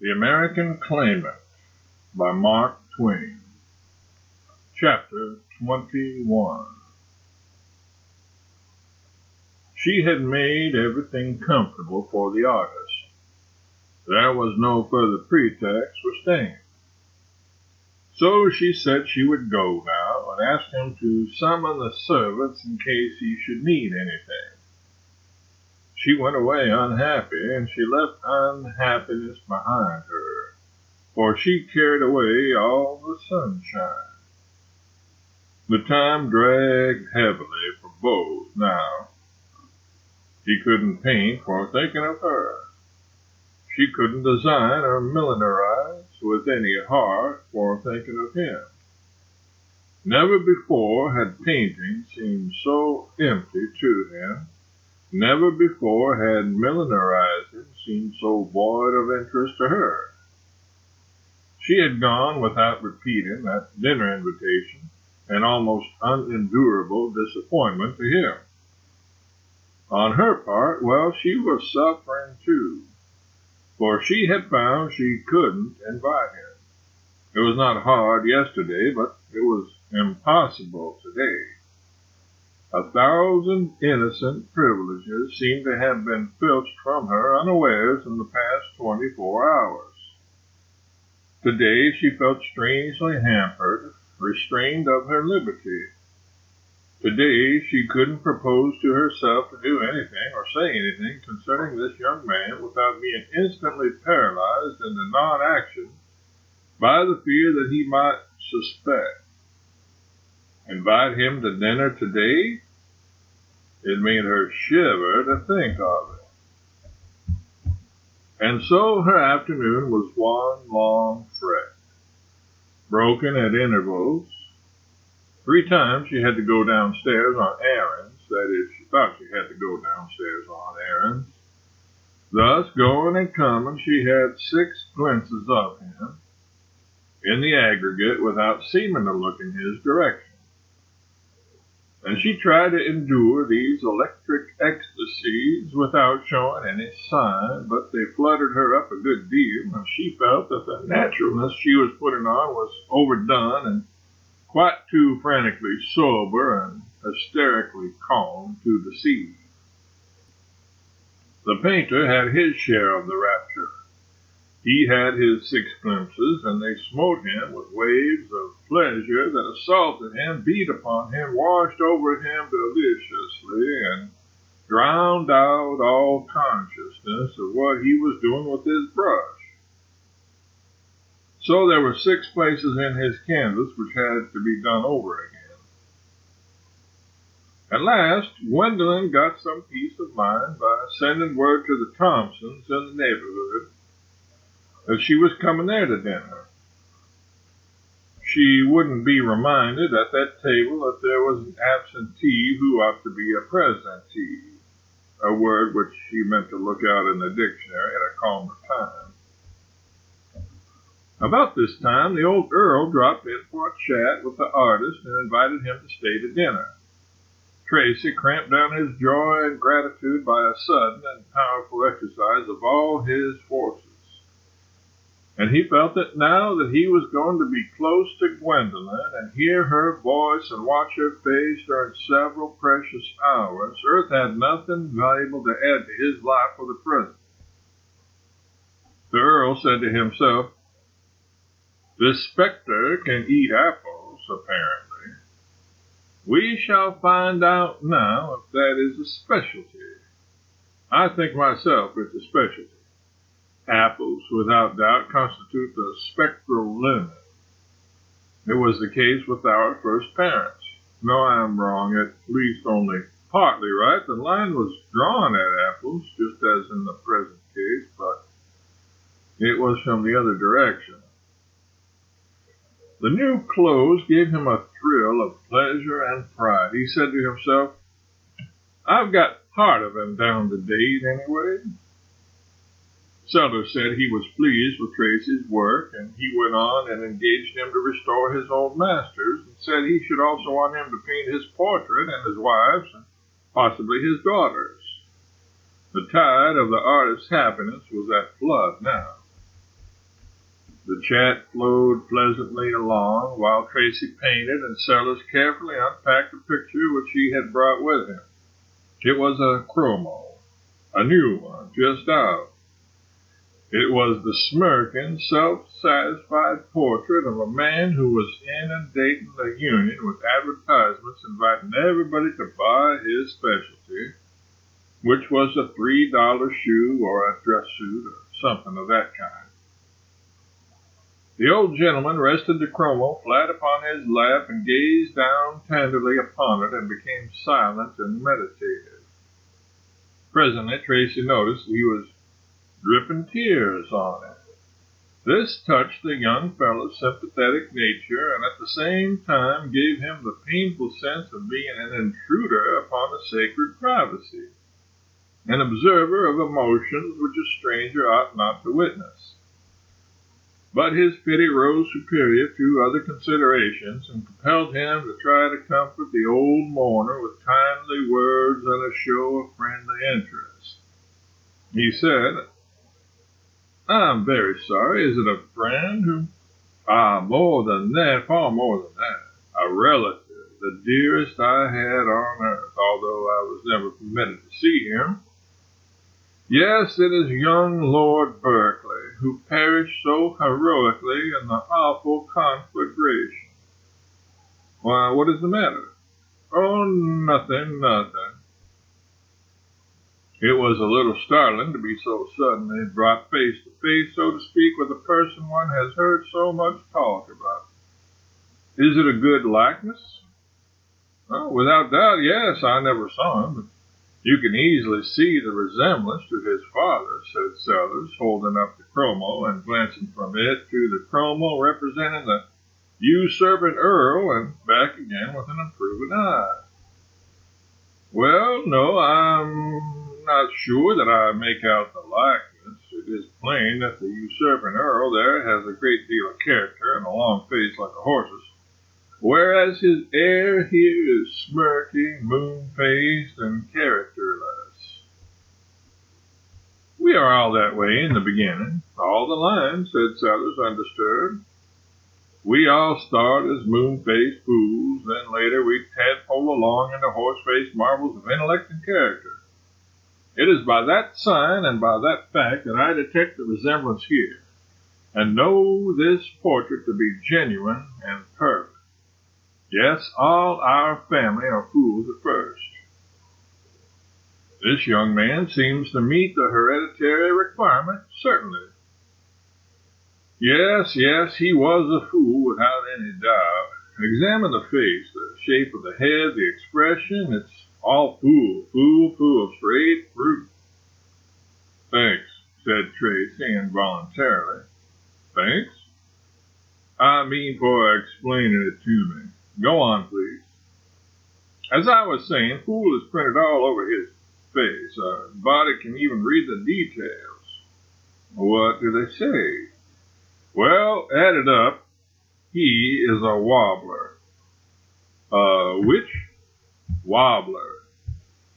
The American Claimant by Mark Twain. Chapter 21. She had made everything comfortable for the artist. There was no further pretext for staying. So she said she would go now and asked him to summon the servants in case he should need anything. She went away unhappy, and she left unhappiness behind her, for she carried away all the sunshine. The time dragged heavily for both now. He couldn't paint for thinking of her. She couldn't design or millinerize with any heart for thinking of him. Never before had painting seemed so empty to him. Never before had millinerizing seemed so void of interest to her. She had gone without repeating that dinner invitation, an almost unendurable disappointment to him. On her part, well, she was suffering too, for she had found she couldn't invite him. It was not hard yesterday, but it was impossible today. 1,000 innocent privileges seemed to have been filched from her unawares in the past 24 hours. Today she felt strangely hampered, restrained of her liberty. Today she couldn't propose to herself to do anything or say anything concerning this young man without being instantly paralyzed into non-action by the fear that he might suspect. Invite him to dinner today? It made her shiver to think of it. And so her afternoon was one long fret, broken at intervals. 3 times she had to go downstairs on errands, that is, she thought she had to go downstairs on errands. Thus, going and coming, she had 6 glimpses of him, in the aggregate, without seeming to look in his direction. And she tried to endure these electric ecstasies without showing any sign, but they fluttered her up a good deal, and she felt that the naturalness she was putting on was overdone and quite too frantically sober and hysterically calm to deceive. The painter had his share of the rapture. He had his 6 glimpses, and they smote him with waves of pleasure that assaulted him, beat upon him, washed over him deliciously, and drowned out all consciousness of what he was doing with his brush. So there were 6 places in his canvas which had to be done over again. At last, Gwendolyn got some peace of mind by sending word to the Thompsons in the neighborhood that she was coming there to dinner. She wouldn't be reminded at that table that there was an absentee who ought to be a presentee, a word which she meant to look out in the dictionary at a calmer time. About this time, the old Earl dropped in for a chat with the artist and invited him to stay to dinner. Tracy cramped down his joy and gratitude by a sudden and powerful exercise of all his forces. And he felt that now that he was going to be close to Gwendolyn and hear her voice and watch her face during several precious hours, earth had nothing valuable to add to his life for the present. The Earl said to himself, "This spectre can eat apples, apparently. We shall find out now if that is a specialty. I think myself it's a specialty. Apples, without doubt, constitute the spectral limit. It was the case with our first parents. No, I am wrong, at least only partly right. The line was drawn at apples, just as in the present case, but it was from the other direction." The new clothes gave him a thrill of pleasure and pride. He said to himself, "I've got part of him down to date, anyway." Sellers said he was pleased with Tracy's work, and he went on and engaged him to restore his old masters, and said he should also want him to paint his portrait and his wife's, and possibly his daughter's. The tide of the artist's happiness was at flood now. The chat flowed pleasantly along while Tracy painted and Sellers carefully unpacked a picture which he had brought with him. It was a chromo, a new one, just out. It was the smirking, self-satisfied portrait of a man who was inundating the Union with advertisements inviting everybody to buy his specialty, which was a $3 shoe or a dress suit or something of that kind. The old gentleman rested the chromo flat upon his lap and gazed down tenderly upon it and became silent and meditative. Presently Tracy noticed he was dripping tears on it. This touched the young fellow's sympathetic nature and at the same time gave him the painful sense of being an intruder upon a sacred privacy, an observer of emotions which a stranger ought not to witness. But his pity rose superior to other considerations and compelled him to try to comfort the old mourner with kindly words and a show of friendly interest. He said, "I'm very sorry. Is it a friend who—" "More than that, far more than that. A relative, the dearest I had on earth, although I was never permitted to see him. Yes, it is young Lord Berkeley, who perished so heroically in the awful conflagration." "Why, what is the matter?" "Oh, nothing. It was a little startling to be so suddenly brought face to face, so to speak, with a person one has heard so much talk about." "Is it a good likeness?" "Oh, without doubt, yes. I never saw him, but you can easily see the resemblance to his father," said Sellers, holding up the chromo and glancing from it to the chromo representing the usurping Earl and back again with an approving eye. "Well, no, I'm not sure that I make out the likeness. It is plain that the usurping Earl there has a great deal of character and a long face like a horse's, whereas his heir here is smirking, moon-faced, and characterless." "We are all that way in the beginning, all the line," said Sellers, undisturbed. "We all start as moon-faced fools, then later we tadpole along into horse-faced marvels of intellect and character. It is by that sign and by that fact that I detect the resemblance here, and know this portrait to be genuine and perfect. Yes, all our family are fools at first." "This young man seems to meet the hereditary requirement, certainly." Yes, he was a fool without any doubt. Examine the face, the shape of the head, the expression. It's all fool, straight through." "Thanks," said Tracy involuntarily. "Thanks?" "I mean for explaining it to me. Go on, please." "As I was saying, fool is printed all over his face. A body can even read the details." "What do they say?" "Well, added up, he is a wobbler." Which?" "Wobbler.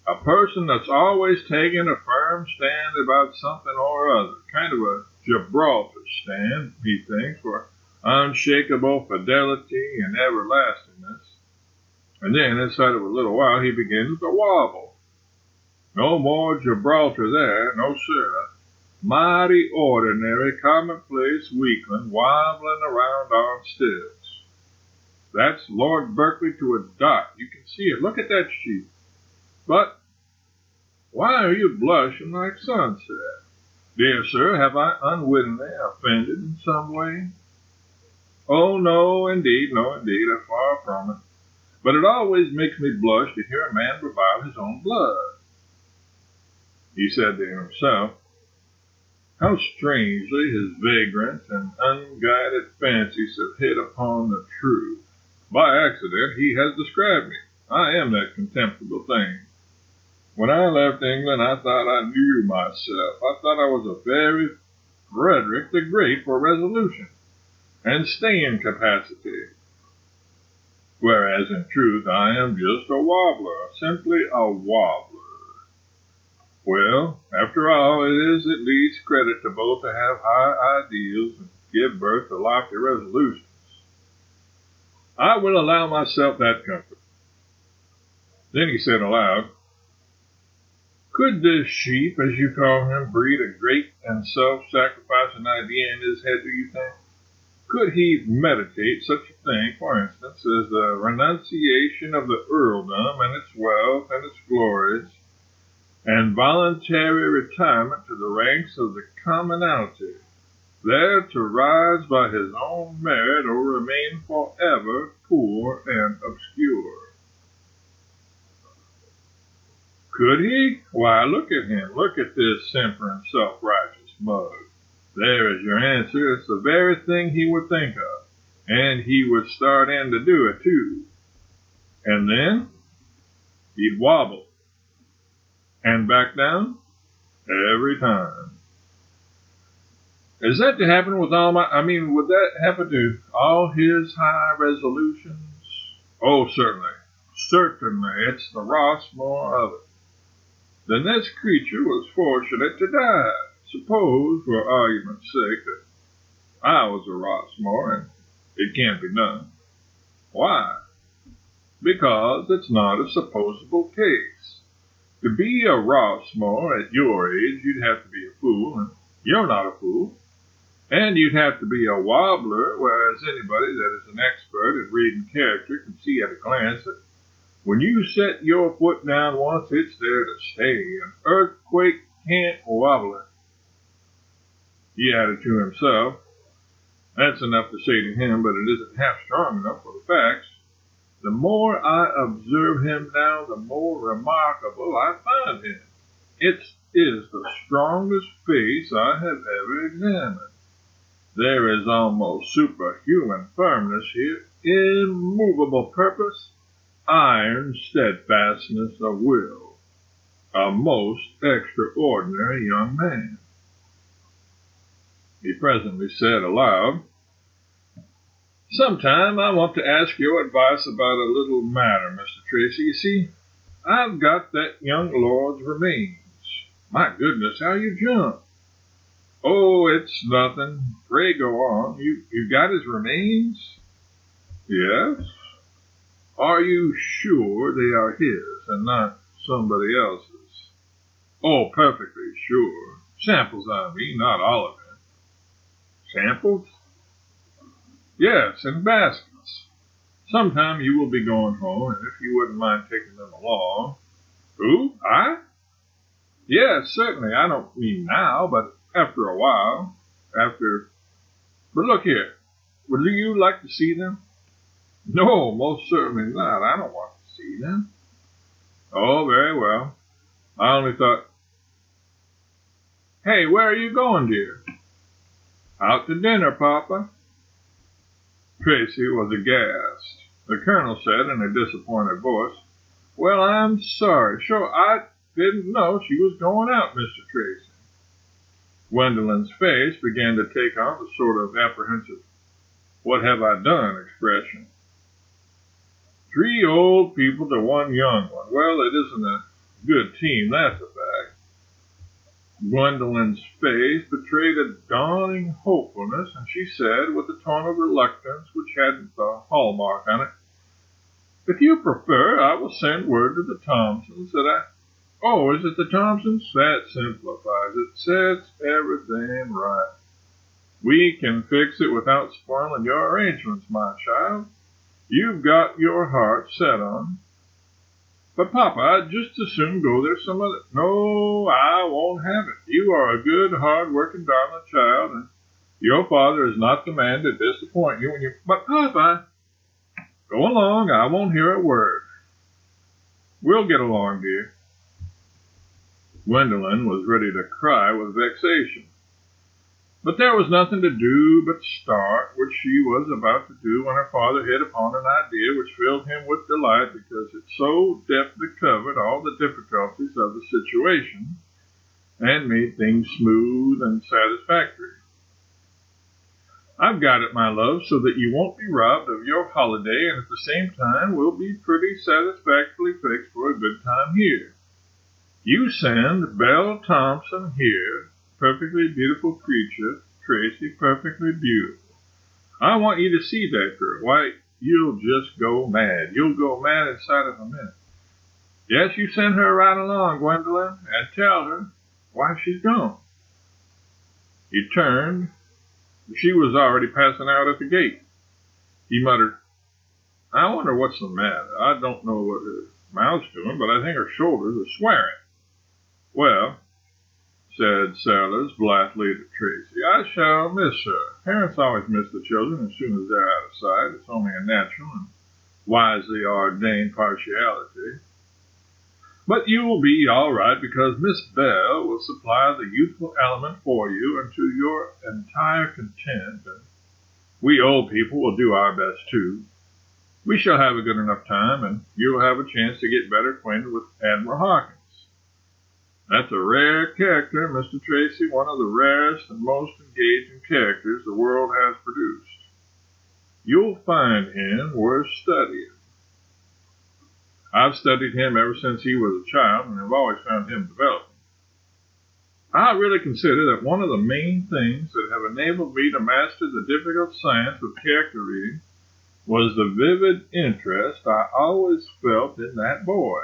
A person that's always taking a firm stand about something or other. Kind of a Gibraltar stand, he thinks, for unshakable fidelity and everlastingness. And then, inside of a little while, he begins to wobble. No more Gibraltar there, no sir. Mighty ordinary, commonplace weakling wobbling around on stilts. That's Lord Berkeley to a dot. You can see it. Look at that sheet. But why are you blushing like sunset? Dear sir, have I unwittingly offended in some way?" "Oh, no, indeed, far from it. But it always makes me blush to hear a man revile his own blood." He said to himself, "How strangely his vagrant and unguided fancies have hit upon the truth. By accident he has described me. I am that contemptible thing. When I left England I thought I knew myself. I thought I was a very Frederick the Great for resolution and staying capacity. Whereas in truth I am just a wobbler, simply a wobbler. Well, after all, it is at least creditable to have high ideals and give birth to lofty resolutions. I will allow myself that comfort. Then he said aloud, could this sheep, as you call him, breed a great and self-sacrificing idea in his head, do you think? Could he meditate such a thing, for instance, as the renunciation of the earldom and its wealth and its glories, and voluntary retirement to the ranks of the commonalty, there to rise by his own merit or remain forever poor and obscure? Could he? Why, look at him. Look at this simpering, self-righteous mug. There is your answer. It's the very thing he would think of. And he would start in to do it, too. And then he'd wobble. And back down every time. Is that to happen with would that happen to all his high resolutions? Oh, certainly. Certainly. It's the Rossmore of it. Then this creature was fortunate to die. Suppose, for argument's sake, that I was a Rossmore, and it can't be done. Why? Because it's not a supposable case. To be a Rossmore at your age, you'd have to be a fool, and you're not a fool. And you'd have to be a wobbler, whereas anybody that is an expert at reading character can see at a glance that when you set your foot down once, it's there to stay. An earthquake can't wobble it. He added to himself, that's enough to say to him, but it isn't half strong enough for the facts. The more I observe him now, the more remarkable I find him. It is the strongest face I have ever examined. There is almost superhuman firmness here, immovable purpose, iron steadfastness of will. A most extraordinary young man. He presently said aloud, sometime I want to ask your advice about a little matter, Mr. Tracy. You see, I've got that young lord's remains. My goodness, how you jump. Oh, it's nothing. Pray go on. You got his remains? Yes. Are you sure they are his and not somebody else's? Oh, perfectly sure. Samples, I mean, not all of it. Samples? Yes, in baskets. Sometime you will be going home, and if you wouldn't mind taking them along. Who? I? Yes, certainly. I don't mean now, but after a while. But look here. Would you like to see them? No, most certainly not. I don't want to see them. Oh, very well. I only thought, hey, where are you going, dear? Out to dinner, Papa. Tracy was aghast. The colonel said in a disappointed voice, well, I'm sorry. Sure, I didn't know she was going out, Mr. Tracy. Gwendolyn's face began to take on a sort of apprehensive, what have I done expression. 3 old people to 1 young one. Well, it isn't a good team, that's a fact. Gwendolyn's face betrayed a dawning hopefulness, and she said, with a tone of reluctance which hadn't the hallmark on it, if you prefer, I will send word to the Thompsons that I... Oh, is it the Thompsons? That simplifies it. Sets everything right. We can fix it without spoiling your arrangements, my child. You've got your heart set on. But, Papa, I'd just as soon go there some other... No, I won't have it. You are a good, hard-working, darling child, and your father is not the man to disappoint you when you... But, Papa, go along. I won't hear a word. We'll get along, dear. Gwendolyn was ready to cry with vexation. But there was nothing to do but start, which she was about to do when her father hit upon an idea which filled him with delight because it so deftly covered all the difficulties of the situation and made things smooth and satisfactory. I've got it, my love, so that you won't be robbed of your holiday and at the same time will be pretty satisfactorily fixed for a good time here. You send Belle Thompson here, perfectly beautiful creature, Tracy, perfectly beautiful. I want you to see that girl. Why, you'll just go mad. You'll go mad inside of a minute. Yes, you send her right along, Gwendolyn, and tell her why she's gone. He turned. She was already passing out at the gate. He muttered, I wonder what's the matter. I don't know what her mouth's doing, but I think her shoulders are swearing. Well, said Sellers blithely to Tracy, I shall miss her. Parents always miss the children as soon as they're out of sight. It's only a natural and wisely ordained partiality. But you will be all right because Miss Bell will supply the youthful element for you and to your entire content. And we old people will do our best too. We shall have a good enough time, and you'll have a chance to get better acquainted with Admiral Hawkins. That's a rare character, Mr. Tracy, one of the rarest and most engaging characters the world has produced. You'll find him worth studying. I've studied him ever since he was a child, and have always found him developing. I really consider that one of the main things that have enabled me to master the difficult science of character reading was the vivid interest I always felt in that boy,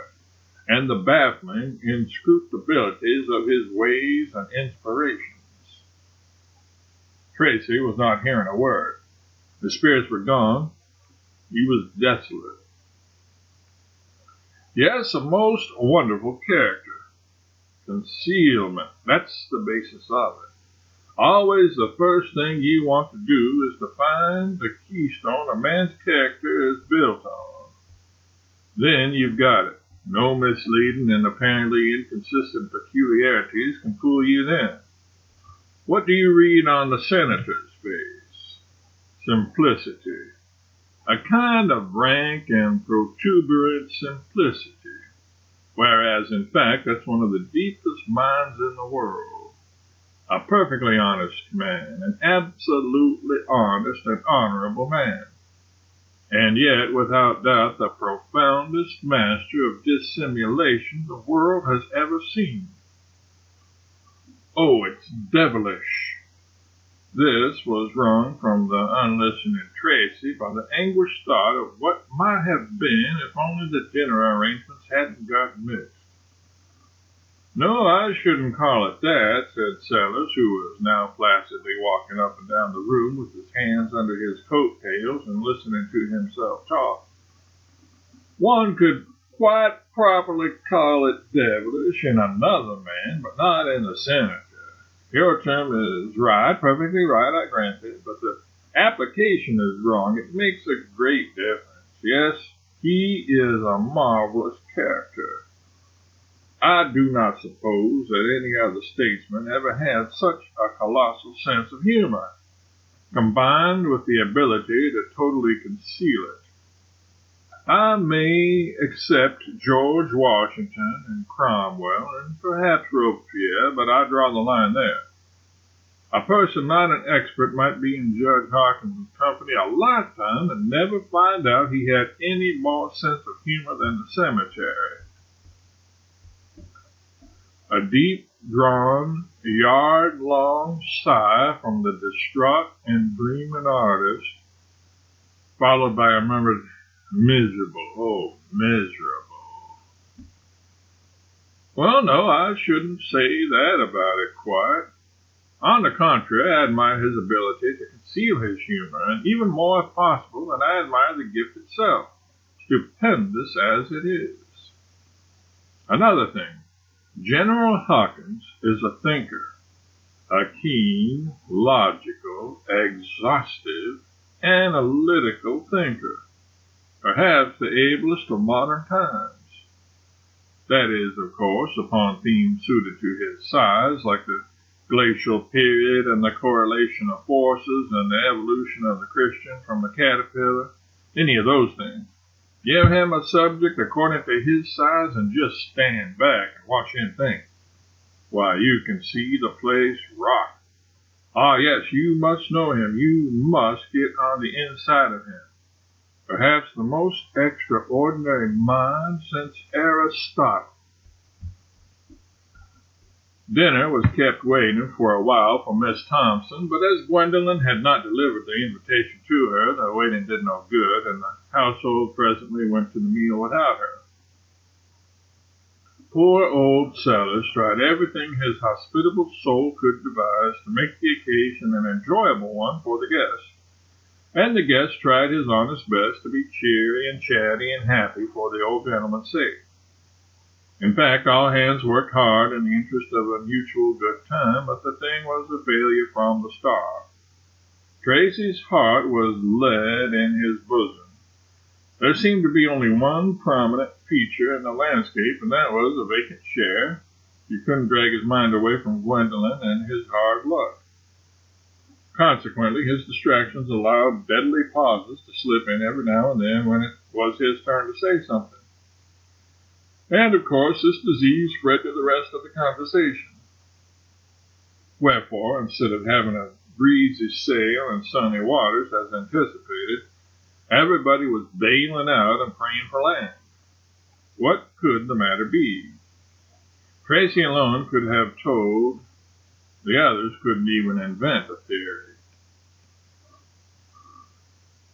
and the baffling inscrutabilities of his ways and inspirations. Tracy was not hearing a word. His spirits were gone. He was desolate. Yes, a most wonderful character. Concealment. That's the basis of it. Always the first thing you want to do is to find the keystone a man's character is built on. Then you've got it. No misleading and apparently inconsistent peculiarities can fool you then. What do you read on the senator's face? Simplicity. A kind of rank and protuberant simplicity. Whereas, in fact, that's one of the deepest minds in the world. A perfectly honest man, an absolutely honest and honorable man. And yet, without doubt, the profoundest master of dissimulation the world has ever seen. Oh, it's devilish. This was wrung from the unlistening Tracy by the anguished thought of what might have been if only the dinner arrangements hadn't gotten mixed. No, I shouldn't call it that, said Sellers, who was now placidly walking up and down the room with his hands under his coat tails and listening to himself talk. One could quite properly call it devilish in another man, but not in the senator. Your term is right, perfectly right, I grant it, but the application is wrong. It makes a great difference. Yes, he is a marvelous character. I do not suppose that any other statesman ever had such a colossal sense of humor, combined with the ability to totally conceal it. I may accept George Washington and Cromwell and perhaps Robespierre, but I draw the line there. A person not an expert might be in Judge Hawkins' company a lifetime and never find out he had any more sense of humor than the cemetery. A deep-drawn, yard-long sigh from the distraught and dreaming artist, followed by a murmured, miserable, oh, miserable. Well, no, I shouldn't say that about it quite. On the contrary, I admire his ability to conceal his humor, and even more if possible than I admire the gift itself, stupendous as it is. Another thing. General Hawkins is a thinker, a keen, logical, exhaustive, analytical thinker, perhaps the ablest of modern times. That is, of course, upon themes suited to his size, like the glacial period and the correlation of forces and the evolution of the Christian from the caterpillar, any of those things. Give him a subject according to his size and just stand back and watch him think. Why, you can see the place rock. Ah, yes, you must know him. You must get on the inside of him. Perhaps the most extraordinary mind since Aristotle. Dinner was kept waiting for a while for Miss Thompson, but as Gwendolyn had not delivered the invitation to her, the waiting did no good, and the household presently went to the meal without her. Poor old Sellers tried everything his hospitable soul could devise to make the occasion an enjoyable one for the guest, and the guest tried his honest best to be cheery and chatty and happy for the old gentleman's sake. In fact, all hands worked hard in the interest of a mutual good time, but the thing was a failure from the start. Tracy's heart was lead in his bosom. There seemed to be only one prominent feature in the landscape, and that was a vacant chair. You couldn't drag his mind away from Gwendolyn and his hard luck. Consequently, his distractions allowed deadly pauses to slip in every now and then when it was his turn to say something. And, of course, this disease spread to the rest of the conversation. Wherefore, instead of having a breezy sail in sunny waters, as anticipated, everybody was bailing out and praying for land. What could the matter be? Tracy alone could have told. The others couldn't even invent a theory.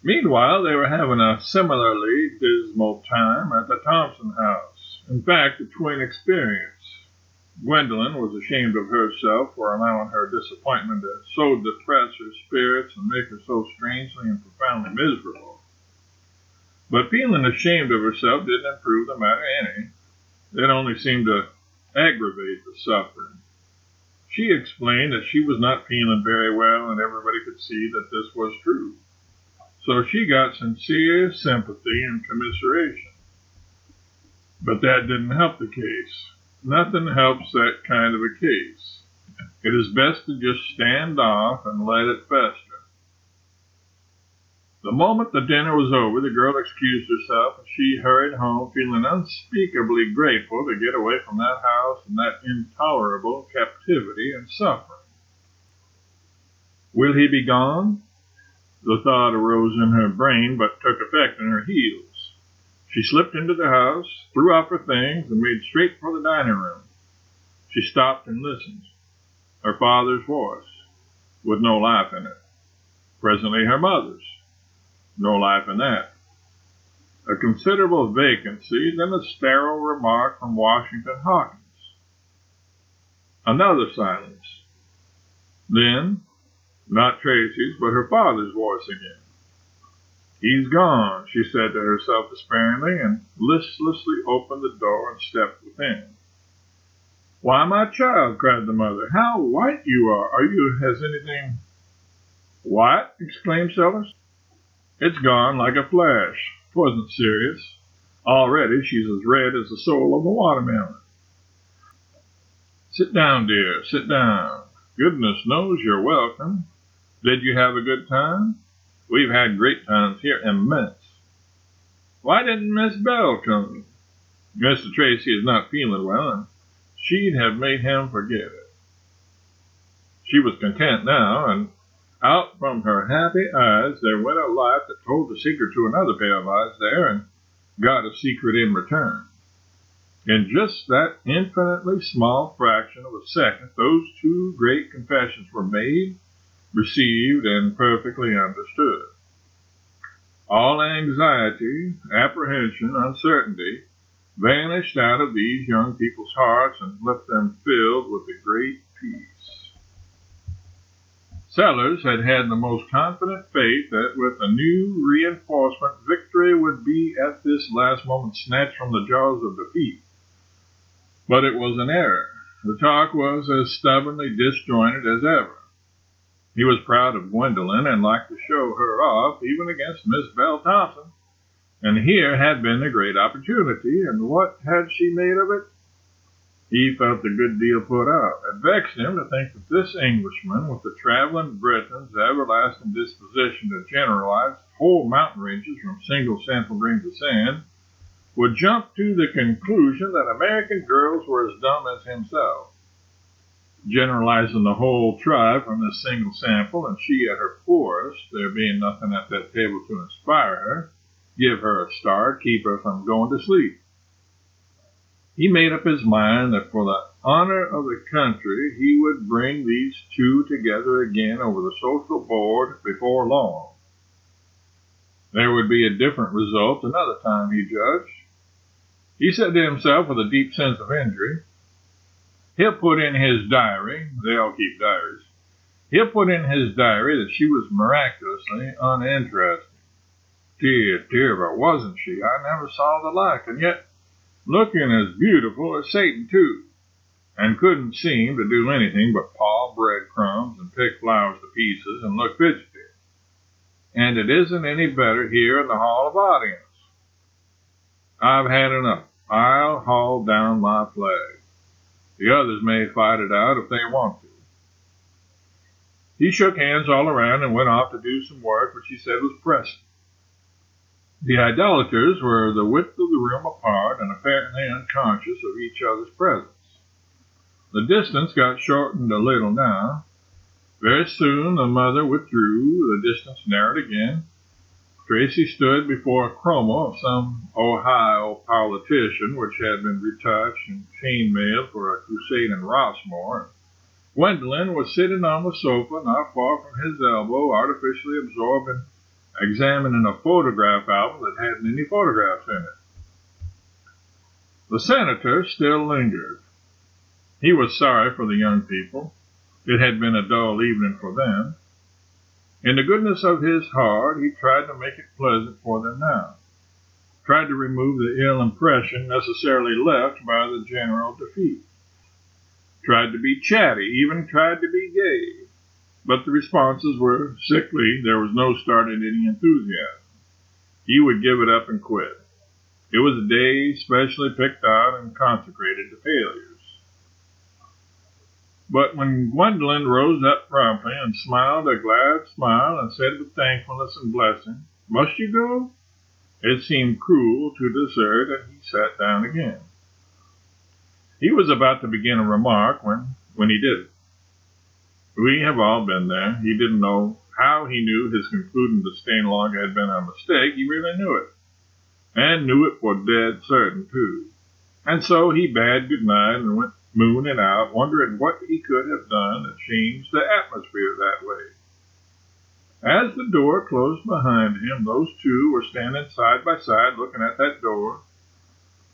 Meanwhile, they were having a similarly dismal time at the Thompson house. In fact, a Twain experience. Gwendolyn was ashamed of herself for allowing her disappointment to so depress her spirits and make her so strangely and profoundly miserable. But feeling ashamed of herself didn't improve the matter any. It only seemed to aggravate the suffering. She explained that she was not feeling very well, and everybody could see that this was true. So she got sincere sympathy and commiseration. But that didn't help the case. Nothing helps that kind of a case. It is best to just stand off and let it fester. The moment the dinner was over, the girl excused herself, and she hurried home, feeling unspeakably grateful to get away from that house and that intolerable captivity and suffering. Will he be gone? The thought arose in her brain, but took effect in her heels. She slipped into the house, threw off her things, and made straight for the dining room. She stopped and listened. Her father's voice, with no life in it. Presently her mother's. No life in that. A considerable vacancy, then a sterile remark from Washington Hawkins. Another silence. Then, not Tracy's, but her father's voice again. He's gone, she said to herself despairingly, and listlessly opened the door and stepped within. Why, my child, cried the mother, how white you are! Has anything... What? Exclaimed Sellers. It's gone like a flash. 'Twasn't serious. Already she's as red as the soul of a watermelon. Sit down, dear, sit down. Goodness knows you're welcome. Did you have a good time? We've had great times here, immense. Why didn't Miss Bell come? Mr. Tracy is not feeling well, and she'd have made him forget it. She was content now, and out from her happy eyes there went a light that told the secret to another pair of eyes there, and got a secret in return. In just that infinitely small fraction of a second, those two great confessions were made, received, and perfectly understood. All anxiety, apprehension, uncertainty vanished out of these young people's hearts and left them filled with a great peace. Sellers had had the most confident faith that with a new reinforcement, victory would be at this last moment snatched from the jaws of defeat. But it was an error. The talk was as stubbornly disjointed as ever. He was proud of Gwendolyn and liked to show her off, even against Miss Belle Thompson. And here had been a great opportunity, and what had she made of it? He felt a good deal put out. It vexed him to think that this Englishman, with the traveling Briton's everlasting disposition to generalize whole mountain ranges from single sample grains of sand, would jump to the conclusion that American girls were as dumb as himself. Generalizing the whole tribe from this single sample, and she at her poorest, there being nothing at that table to inspire her, give her a start, keep her from going to sleep. He made up his mind that for the honor of the country he would bring these two together again over the social board before long. There would be a different result another time, he judged. He said to himself with a deep sense of injury, he'll put in his diary, they all keep diaries, he'll put in his diary that she was miraculously uninteresting. Dear, dear, but wasn't she? I never saw the like, and yet looking as beautiful as Satan, too, and couldn't seem to do anything but paw breadcrumbs and pick flowers to pieces and look fidgety. And it isn't any better here in the Hall of Audience. I've had enough. I'll haul down my flag. The others may fight it out if they want to. He shook hands all around and went off to do some work which he said was pressing. The idolaters were the width of the room apart and apparently unconscious of each other's presence. The distance got shortened a little now. Very soon the mother withdrew, the distance narrowed again. Tracy stood before a chromo of some Ohio politician which had been retouched and chainmailed for a crusade in Rossmore. Gwendolyn was sitting on the sofa not far from his elbow, artificially absorbed in examining a photograph album that hadn't any photographs in it. The senator still lingered. He was sorry for the young people. It had been a dull evening for them. In the goodness of his heart, he tried to make it pleasant for them now, tried to remove the ill impression necessarily left by the general defeat, tried to be chatty, even tried to be gay. But the responses were sickly. There was no starting any enthusiasm. He would give it up and quit. It was a day specially picked out and consecrated to failures. But when Gwendolyn rose up promptly and smiled a glad smile and said with thankfulness and blessing, "Must you go?" it seemed cruel to desert, and he sat down again. He was about to begin a remark when he didn't. We have all been there. He didn't know how he knew his concluding to stay longer had been a mistake. He really knew it, and knew it for dead certain, too. And so he bade good night and went mooning out, wondering what he could have done to change the atmosphere that way. As the door closed behind him, those two were standing side by side looking at that door,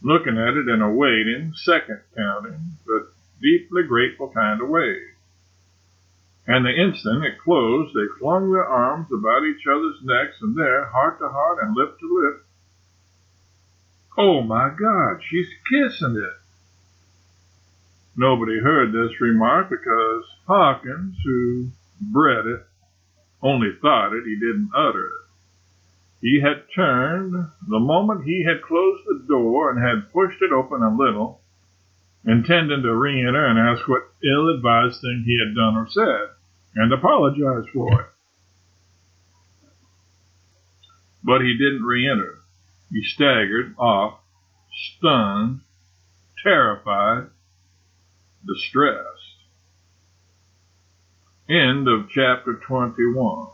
looking at it in a waiting, second-counting, but deeply grateful kind of way. And the instant it closed, they flung their arms about each other's necks, and there, heart to heart and lip to lip, "Oh, my God, she's kissing it!" Nobody heard this remark because Hawkins, who bred it, only thought it, he didn't utter it. He had turned the moment he had closed the door and had pushed it open a little, intending to re-enter and ask what ill-advised thing he had done or said, and apologize for it. But he didn't re-enter. He staggered off, stunned, terrified, distressed. End of chapter 21.